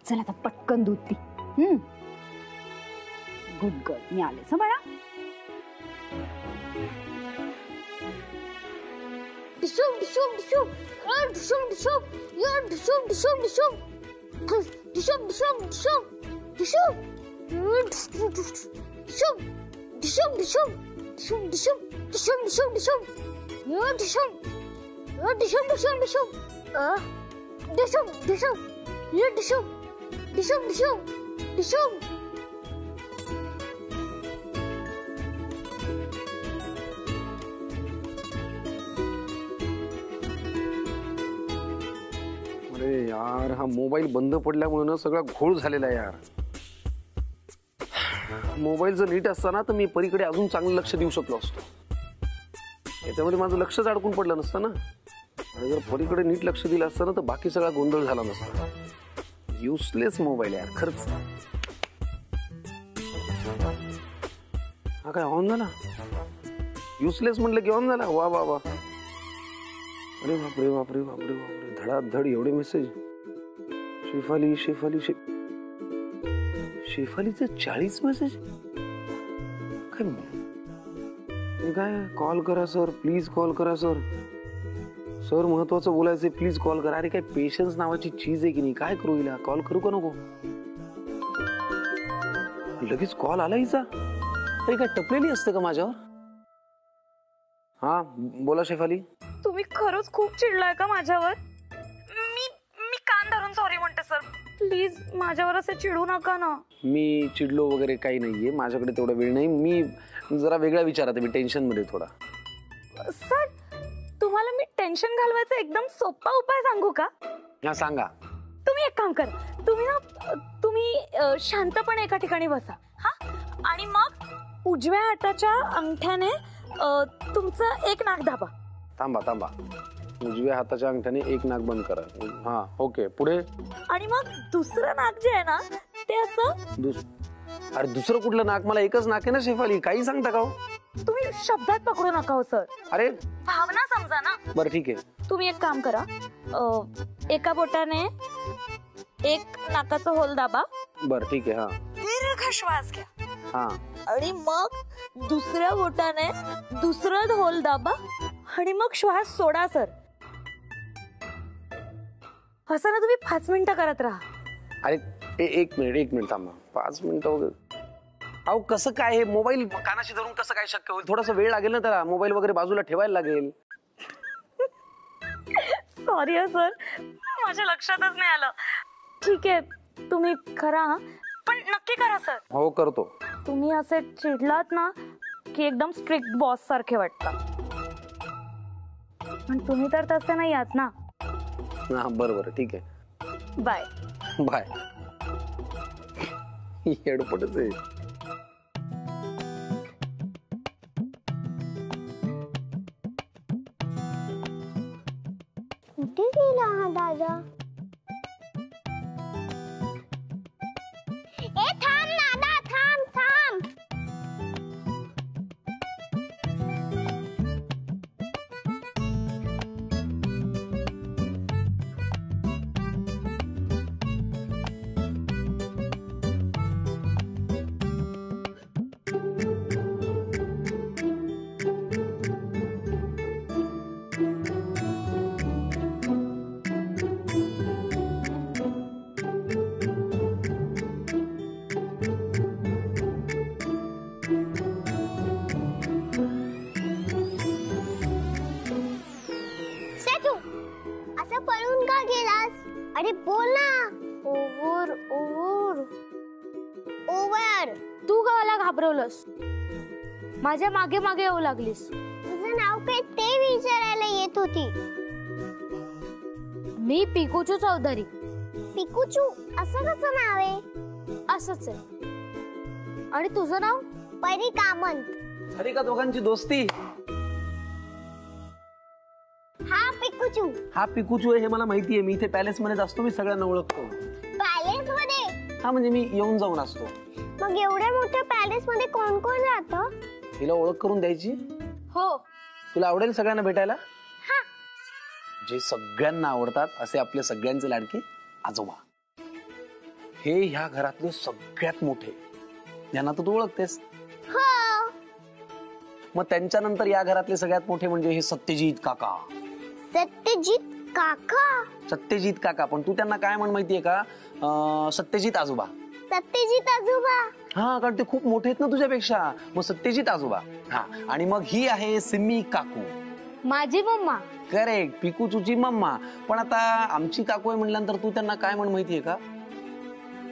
चल आता पटकन दूध पी. Good girl. मी आलेच बाळा. डिशुम डिशुम डिशुम डिशुम डिशुम या डिशुम डिशुम डिशुम डिशुम डिशुम डिशुम डिशुम डिशुम डिशुम डिशुम डिशुम डिशुम डिशुम डिशुम या डिशुम डिशुम डिशुम डिशुम डिशुम डिशुम या डिशुम डिशुम डिशुम डिशुम. अरे यार, हा मोबाईल बंद पडल्यामुळे ना सगळा घोळ झालेला आहे यार. मोबाईल जर नीट असता ना तर मी परीकडे अजून चांगलं लक्ष देऊ शकलो असतो. याच्यामध्ये माझं लक्षच अडकून पडलं नसतं ना. आणि जर परीकडे नीट लक्ष दिलं असतं ना तर बाकी सगळा गोंधळ झाला नसता. युजलेस मोबाईल यार खरंच. हा काय ऑन झाला? युजलेस म्हटलं की ऑन झाला. वा वा वा. अरे बापरे बापरे बापरे बापरे. धडाधड एवढे मेसेज. शेफाली शेफाली शेफालीचे 40 मेसेज. काय कॉल करा सर, प्लीज कॉल करा सर. सर महत्वाचं बोलायचंय, प्लीज कॉल करा. अरे काय पेशन्स नावाची चीज आहे की नाही? काय करू हिला? कॉल करू का नको? लगेच कॉल आला हिचा. अरे काय टपलेली असते का माझ्यावर? हा बोला शेफाली. तुम्ही खरंच खूप चिडलाय का माझ्यावर? मी कान धरून सॉरी म्हणते सर. प्लीज माझ्यावर असे चिडू नका ना. मी चिडलो वगैरे काही नाहीये. माझ्याकडे तेवढा वेळ नाही. मी जरा वेगळा विचारात आहे. मी टेन्शन मध्ये थोडा. सर तुम्हाला मी टेन्शन घालवायचा एकदम सोपा उपाय सांगू का? हा सांगा. तुम्ही एक काम करा. तुम्ही शांतपणे एका ठिकाणी बसा. हा आणि मग उजव्या हाताच्या अंगठ्याने तुमचं एक नाक दाबा. थांबा. उजव्या हाताच्या अंगठ्याने एक नाक बंद करा. हा ओके. पुढे? आणि मग दुसरं नाक जे आहे ना ते असं. अरे दुसरं कुठलं नाक? मला एकच नाक आहे ना शेफाली. काही सांगता का हो? तुम्ही शब्दात पकडू नका हो सर. अरे भावना समजा ना. बरं ठीक आहे. तुम्ही एक काम करा. एका बोटाने एक नाकाचं होल दाबा. बरं ठीक आहे. हा दीर्घ श्वास घ्या. हा आणि मग दुसऱ्या बोटाने दुसरं होल दाबा आणि मग श्वास सोडा सर. असं ना तुम्ही 5 मिनिटं करत राहा. अरे एक मिनिट थांबा. 5 मिनिटं वगैरे. अहो कसं काय? हे मोबाईल कानाशी धरून कसं काय शक्य होईल? थोडासा वेळ लागेल ना त्याला. मोबाईल वगैरे बाजूला ठेवायला लागेल. सॉरी सर, माझ्या लक्षातच नाही आलं. ठीक आहे तुम्ही करा, पण नक्की करा सर. हो करतो. तुम्ही असे चिडलात ना की एकदम स्ट्रिक्ट बॉस सारखे वाटतात. पण तुम्ही तर तसे नाही आहात ना. हा बरं ठीक आहे. Bye bye. येडपटच आहे. कुठे गेला हा दादा? थांब दादा, थांब. अरे बोल ना. ओव्हर. तू गावाला घाबरवलंस. माझ्या मागे मागे येऊ लागलीस. तुझं नाव काय ते विचारायला येत होती. मी पिकूचू चौधरी. पिकूचू असं कसं नाव आहे? असंच आहे. आणि तुझं नाव? परी कामंत. अरे का दोघांची दोस्ती? हा पिकूचू आहे हे मला माहिती आहे. मी इथे पॅलेस मध्येच असतो. मी सगळ्यांना ओळखतो. पॅलेस मध्ये? हा म्हणजे मी येऊन जाऊन असतो. मग एवढ्या मोठ्या पॅलेस मध्ये कोण कोण राहतं? तिला ओळख करून द्यायची. हो. तुला आवडेल सगळ्यांना भेटायला? जे सगळ्यांना आवडतात असे आपले सगळ्यांचे लाडके आजोबा. हे ह्या घरातले सगळ्यात मोठे, यांना तर तू ओळखतेस. हो. मग त्यांच्यानंतर या घरातले सगळ्यात मोठे म्हणजे हे सत्यजित काका. सत्यजित काका. सत्यजित काका, पण तू त्यांना काय म्हण माहितीये का? सत्यजित आजोबा. सत्यजित आजोबा. हा, कारण ते खूप मोठे आहेत ना तुझ्यापेक्षा, मग सत्यजित आजोबा. हा, आणि मग ही आहे सिम्मी काकू. माझी मम्मा. Correct, पिकूचूची mamma. पण आता आमची काकू आहे म्हणल्यानंतर तू त्यांना काय म्हण माहितीये का?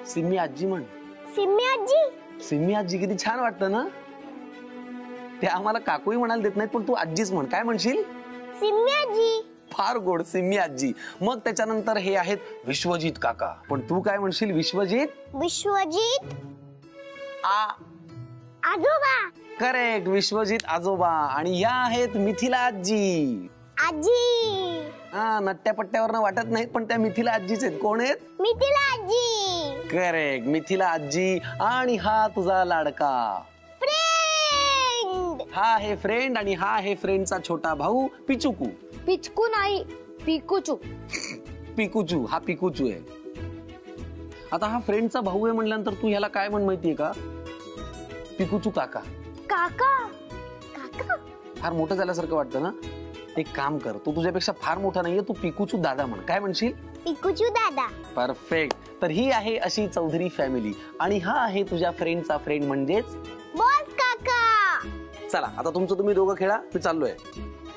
सिम्मी आजी म्हण. सिम्मी आजी. सिम्मी आजी किती छान वाटतं ना. ते आम्हाला काकूही म्हणायला देत नाहीत, पण तू आजीच म्हण. काय म्हणशील? सिम्मी आजी. फार गोड, सिम्मी आजी. मग त्याच्यानंतर हे आहेत विश्वजित काका, पण तू काय म्हणशील? विश्वजित. विश्वजित आ आजोबा. करेक्ट, विश्वजित आजोबा. आणि या आहेत मिथिला आजी. आजी. हा, नट्ट्या पट्ट्यावरनं वाटत नाहीत, पण त्या मिथिला आजीच आहेत. कोण आहेत? मिथिला आजी. करेक्ट, मिथिला आजी. आणि हा तुझा लाडका फ्रेंड. हा आहे फ्रेंड, आणि हा आहे फ्रेंडचा छोटा भाऊ पिचुकू. पिचकू नाही, पिकूचू. पिकुचू, हा पिकुचू आहे. आता हा फ्रेंडचा भाऊ आहे म्हणल्यानंतर तू ह्याला काय म्हण माहितीये का? पिकुचू काका. काका. काका. फार मोठं झाल्यासारखं वाटतं ना. एक काम कर, तू तुझ्यापेक्षा फार मोठा नाहीये, तू पिकुचू दादा म्हण. काय म्हणशील? पिकुचू दादा. परफेक्ट. तर ही आहे अशी चौधरी फॅमिली, आणि हा आहे तुझ्या फ्रेंडचा फ्रेंड म्हणजेच बॉस काका. चला आता तुमचं तुम्ही दोघं खेळा, मी चाललोय.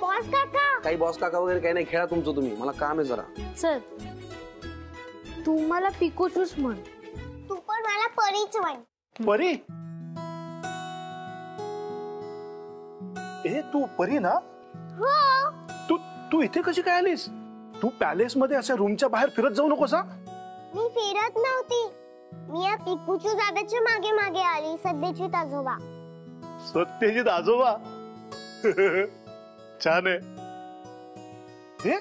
बॉस काका. काही बॉस काका वगैरे काही नाही, खेळा तुमचं तुम्ही, मला काम आहे जरा. सर, तू मला पिकूचूच म्हण. तू पण मला परीच म्हण. परी. ए, तू परी ना? हो. तू तू इथे कशी काय आलीस? तू पॅलेस मध्ये अशा रूमच्या बाहेर फिरत जाऊ नकोस हा. मी फिरत नव्हती, मी या पिकुचू दादाच्या मागे मागे आली. सत्यजित आजोबा. सत्यजित आजोबा. छान आहे. हे,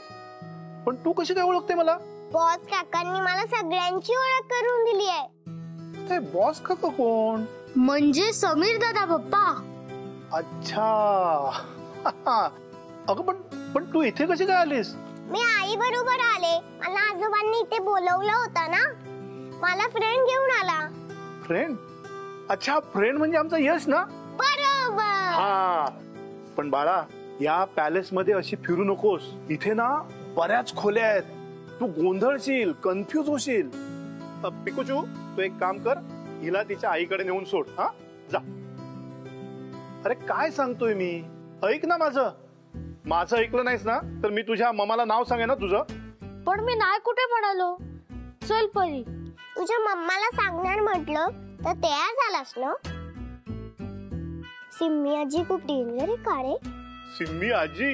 पण तू कशी काय ओळखते मला? बॉस काकांनी मला सगळ्यांची ओळख करून दिली आहे. ते बॉस काका कोण? म्हणजे समीर दादा पप्पा. अच्छा. अगं पण तू इथे कशी काय आलीस? मी आई बरोबर आले. मला आजोबांनी इथे बोलवलं होतं ना, मला फ्रेंड घेऊन आला. फ्रेंड? अच्छा, फ्रेंड म्हणजे आमचा यश ना? बरोबर. हा, पण बाळा, या पॅलेस मध्ये अशी फिरू नकोस. इथे ना बऱ्याच खोल्या आहेत, तू गोंधळशील, कन्फ्युज होशील. पिकुचू, तू एक काम कर, हिला तिच्या आईकडे नेऊन सोड. हा, जा. अरे काय सांगतोय मी, ऐक ना माझं ऐकलं नाहीस ना तर मी तुझ्या मम्माला नाव सांगे ना तुझं. पण मी नाही कुठे म्हणालो. चल परी. तुझ्या मम्माला सांगणार म्हटलं तर तयार झालास ना? सिम्मी आजी खूप डेंजर आहे का रे? सिम्मी आजी?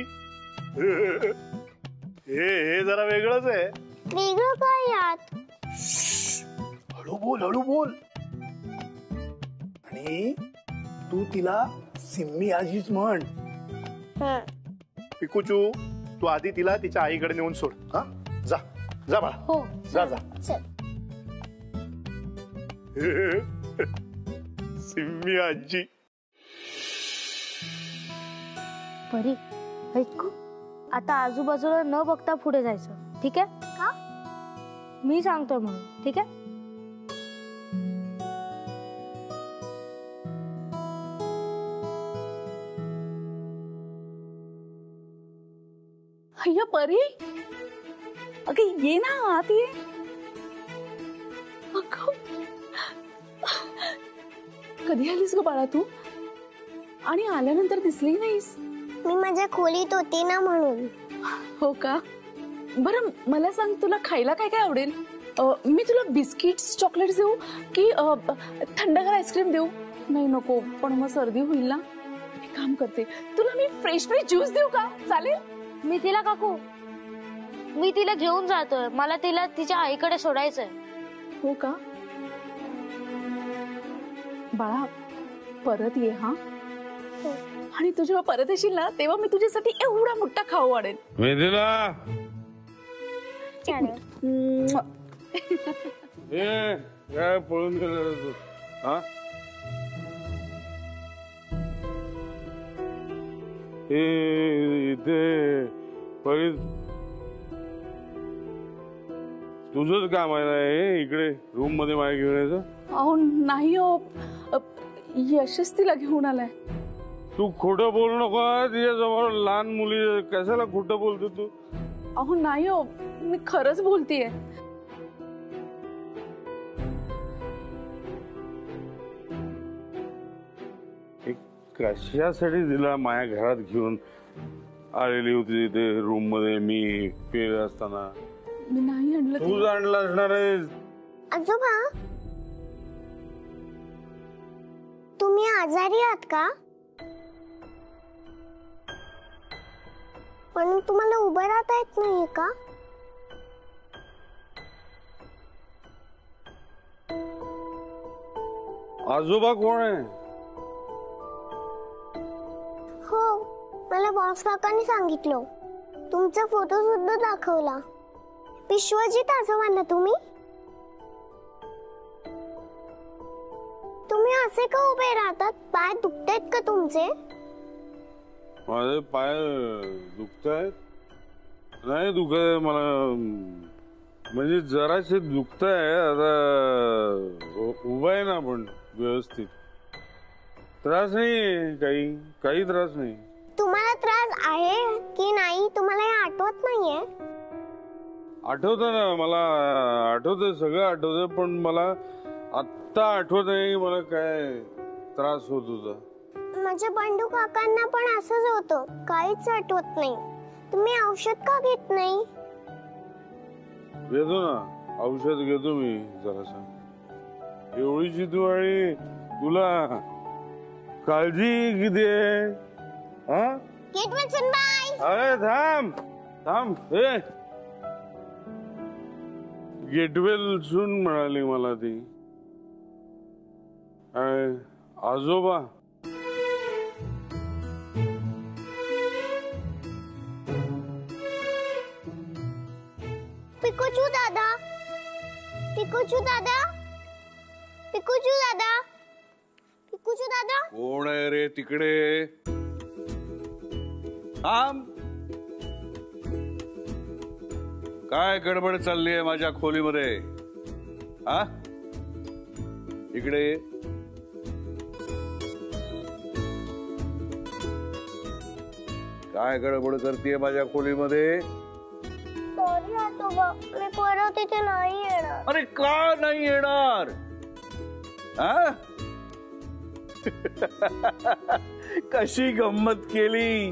हे जरा वेगळंच आहे. वेगळं काय यात? हळू बोल. आणि तू तिला सिम्मी आजीच म्हण. पिकुचू, तू आधी तिला तिच्या आईकडे नेऊन सोड. हा, जा जा बाळा. हो. जा. चल. सिम्मी आजी. परी, ऐकू, आता आजूबाजूला न बघता पुढे जायचं, ठीक आहे? का? मी सांगतोय म्हणून, ठीक आहे? अय्या परी, अगं ये ना आत ये. अगं, कधी आलीस ग बाळा तू? आणि आल्यानंतर दिसली नाहीस. मी माझ्या खोलीत होती ना म्हणून. हो का? बरं मला सांग, तुला खायला काय काय आवडेल? मी तुला बिस्किट्स, चॉकलेट्स देऊ की थंडगार आईस्क्रीम देऊ? नाही नको, पण मग सर्दी होईल ना. एक काम करते, तुला मी फ्रेश ज्यूस देऊ का? चालेल? मी तिला काकू, मी तिला घेऊन जातोय. मला तिला तिच्या आईकडे सोडायचंय. हो का? बाळा परत ये हा. आणि तू जेव्हा परत येशील ना तेव्हा मी तुझ्यासाठी एवढा मोठा खाऊ आणेन. वेदिला, काय पळून गेला तू? हा, इथे परी तुझंच काम आहे ना हे इकडे रूम मध्ये माझ्या घेऊन यायचं? अहो नाही हो, यशच तिला घेऊन आलाय. तू खोटं बोलू नको तिच्यासमोर. लहान मुली कशाला खोटं बोलतो तू? अहो नाही हो, मी खरंच बोलतीये. कशासाठी तिला माझ्या घरात घेऊन आलेली होती तिथे रूम मध्ये मी फिरत असताना? मी नाही आणलं. तूच आणलं असणार आहे. आजोबा तुम्ही आजारी आहात का? पण तुम्हाला उभं राहता येत नाहीये का? आजोबा कोण आहे? हो, मला बॉस काकांनी सांगितलं. तुमचा फोटो सुद्धा दाखवला. विश्वजित आजोबांना तुम्ही असे का उभे राहतात? पाय दुखतायत का तुमचे? माझे पाय दुखतायत? नाही दुखत मला, म्हणजे जरासे दुखताय. आता उभा आहे ना पण व्यवस्थित. त्रास नाही, काही त्रास नाही. तुम्हाला त्रास आहे की नाही तुम्हाला हे आठवत नाहीये? आठवतं ना मला, आठवतं सगळं आठवतं, पण मला आत्ता आठवत नाही मला काय त्रास होत होता. माझ्या बंडू काकांना पण असंच होतं, काहीच आठवत नाही. तुम्ही औषध का घेत नाही? घेतो ना औषध, घेतो मी जरासा. एवढीची तू आणि तुला काळजी किती आहे? हा गेट वाचून बाय. अरे थांब थांब, हे गेटवेल सून म्हणाली मला ती. आजोबा पिकुचू दादा, पिकुचू दादा, पिकुचू दादा, पिकुचू दादा. कोण आहे रे तिकडे? थांब. काय गडबड चालली आहे माझ्या खोलीमध्ये? हा इकडे. काय गडबड करतेय माझ्या खोलीमध्ये? सॉरी आजोबा, मी परत इथे नाही येणार. अरे का नाही येणार? हा कशी गंमत केली.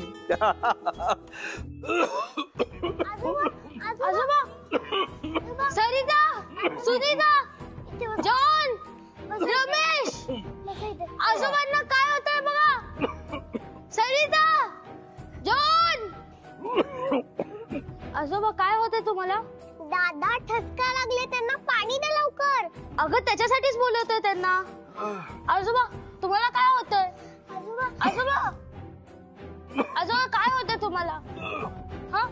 आजोबा, सरिता, सुनीता, जॉन, रमेश, आजोबांना काय होतंय बघा. सरिता, जॉन. आजोबा काय होतंय तुम्हाला? दादा ठसका लागले, त्यांना पाणी दे लवकर. अगं त्याच्यासाठीच बोलवतोय त्यांना. आजोबा तुम्हाला काय होतंय? आजोबा, आजोबा, आजोबा काय होतंय तुम्हाला? हा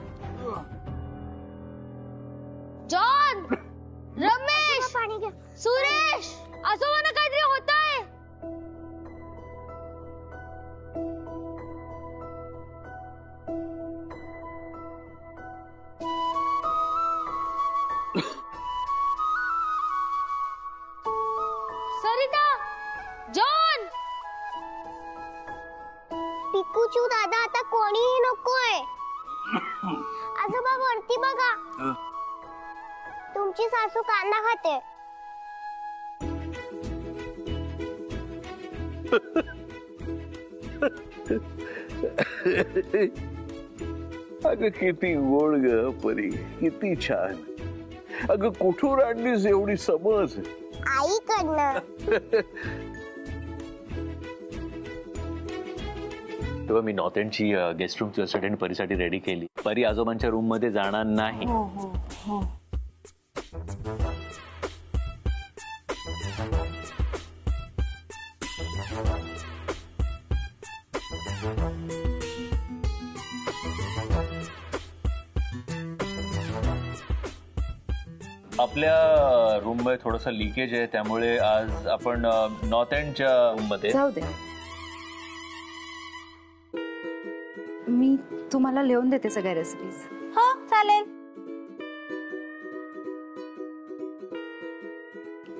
जॉन, रमेश, पाणी घ्या. सुरेश, आजोबांना काहीतरी होतंय. सरिता, जॉन. पिकुचू दादा, आता कोणीही नकोय. आजोबा वरती बघा, तुमची सासू कांदा खाते. अगं किती गोड ग परी, किती छान. अगं कुठून आणलीस एवढी समज? आईकडनं. तेव्हा मी नॉर्थ एंडची गेस्ट रूम तुझ्यासाठी परीसाठी रेडी केली. परी आजोबांच्या रूम मध्ये जाणार नाही. आपल्या रूम मध्ये थोडस लिकेज आहे, त्यामुळे आज आपण नॉर्थ एंडच्या रूम मध्ये जाऊ दे, मी तुम्हाला लिहून देते सगळ्या रेसिपीज. हो चालेल.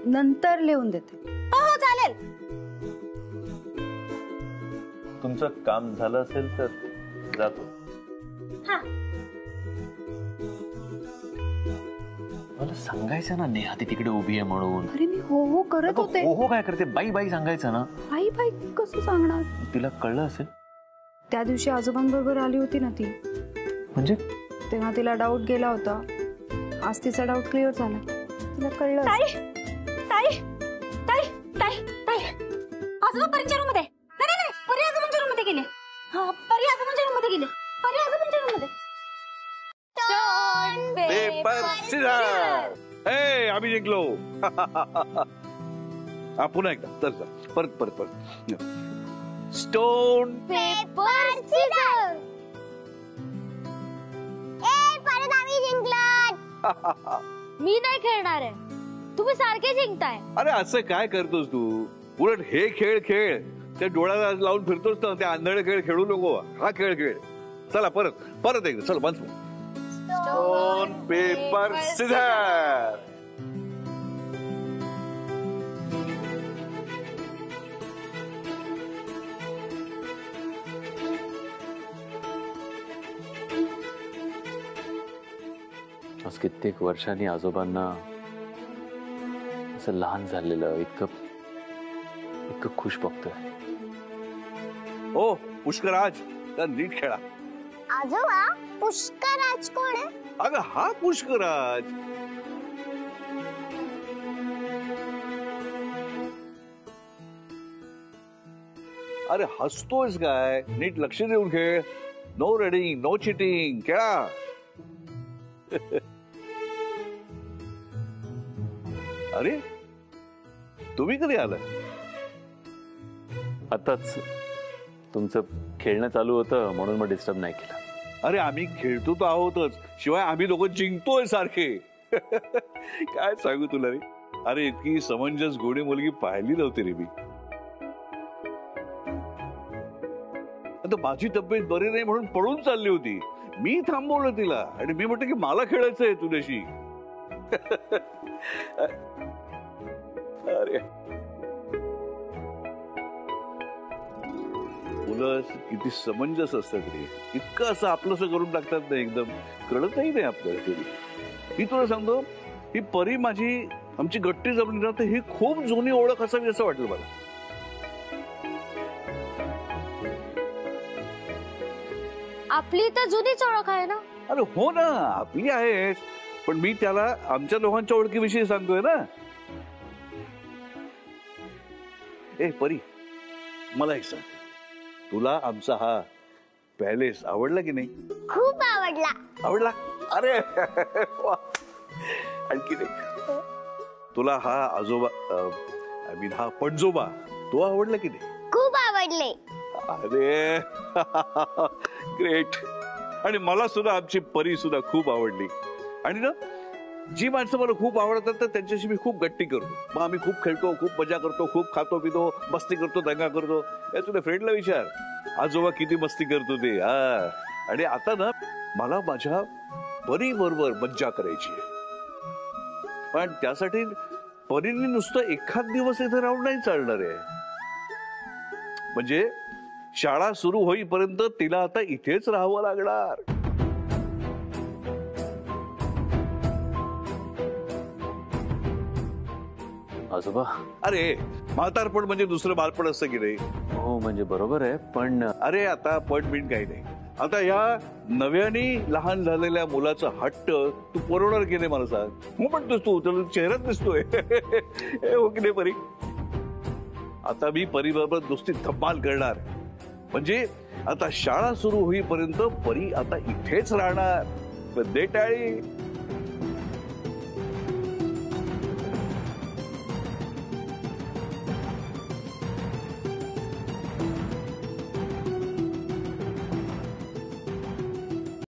नंतर लिहून देते. हो चालेल. तुमचं काम झालं असेल तर जातो. मला सांगायचं ना नेहा ती तिकडे उभी आहे म्हणून. अरे मी हो हो करत होते. हो हो काय करते, बाई बाई सांगायचं ना. आई बाई कसं सांगणार? तिला कळलं असेल. त्या दिवशी आजोबांबरोबर आली होती ना ती, म्हणजे तेव्हा तिला डाऊट गेला होता. आज तिचा डाऊट क्लिअर झाला. तिला कळलं असेल. ताई ताई ताई ताई आजोबा परीच्या रूम मध्ये. नाही नाही परी आजोबांच्या रूम मध्ये गेले. हा परी आजोबांच्या रूम मध्ये गेले. परी आजोबांच्या रूम मध्ये. Paper scissor. हे आम्ही जिंकलो. हा पुन्हा एकदा. चल चल परत परत परत. Stone paper scissor. परत आम्ही जिंकलात. मी नाही खेळणार आहे, तुम्ही सारखे जिंकताय. अरे असं काय करतोस तू? उलट हे खेळ खेळ. त्या डोळ्याला लावून फिरतोस ना, त्या आंधळे खेळ खेळू नको. हा खेळ खेळ. चला परत परत एकदा. चल once more. Stone paper scissor. आज कित्येक वर्षांनी आजोबांना असं लहान झालेलं इतकं इतकं खुश बघतोय. ओ पुष्कराज, तर नीट खेळा. आजोबा पुष्कराज कोण आहे? अगं हा पुष्कराज. अरे हसतोयस काय? नीट लक्ष देऊन खेळ. No reading, no cheating. खेळा. अरे तुम्ही कधी आलाय? आताच तुमचं खेळणं चालू होतं म्हणून मग डिस्टर्ब नाही केलं. अरे आम्ही खेळतो तर आहोतच, शिवाय आम्ही लोक जिंकतोय सारखे. काय सांगू तुला रे. अरे इतकी समंजस गोडी मुलगी पाहिली नव्हती रे मी. आता माझी तब्येत बरी नाही म्हणून पळून चालली होती. मी थांबवलं तिला आणि मी म्हटलं की मला खेळायचंय तुझ्याशी. अरे मुलं किती समंजस असतात रे. इतकं असं आपलंसं करून टाकतात ना, एकदम कळतही नाही आपल्याला तरी. मी तुला सांगतो, ही परी माझी आमची गट्टी जमली ना, तर ही खूप जुनी ओळख असावी असं वाटलं मला. आपली तर जुनीच ओळख आहे ना. अरे हो ना, आपली आहे. पण मी त्याला आमच्या दोघांच्या ओळखीविषयी सांगतोय ना. ए परी, मला एक सांग, तुला आमचा हा पॅलेस आवडला की नाही? खूप आवडला. आवडला? अरे वा. आणखी नाही, तुला हा आजोबा आय मीन हा पणजोबा तो आवडला की नाही? खूप आवडले. अरे ग्रेट. आणि मला सुद्धा आमची परी सुद्धा खूप आवडली. आणि ना जी माणसं मला खूप आवडतात तर त्यांच्याशी मी खूप गट्टी करतो. मग आम्ही खूप खेळतो, खूप मजा करतो, खूप खातो पितो, मस्ती करतो, दंगा करतो. या तुझ्या फ्रेंडला विचार, आजोबा किती मस्ती करतो ते. आणि आता ना मला माझ्या परी बरोबर मज्जा करायची आहे. पण त्यासाठी परीने नुसतं एखाद दिवस इथे राहून नाही चालणार आहे. म्हणजे शाळा सुरू होईपर्यंत तिला आता इथेच राहावं लागणार. आजोबा, अरे म्हातारपण म्हणजे दुसरं बालपण असतं की नाही? हो म्हणजे बरोबर आहे, पण अरे आता पण बिन काही नाही. आता या नव्याने लहान झालेल्या मुलाचा हट्ट तू पुरवणार की नाही मला सांग. हो म्हणतोस तू, तर चेहऱ्यात दिसतोय. हो की नाही परी? आता मी परीबरोबर नुसती धमाल करणार. म्हणजे आता शाळा सुरू होईपर्यंत परी आता इथेच राहणार. दे टाळी.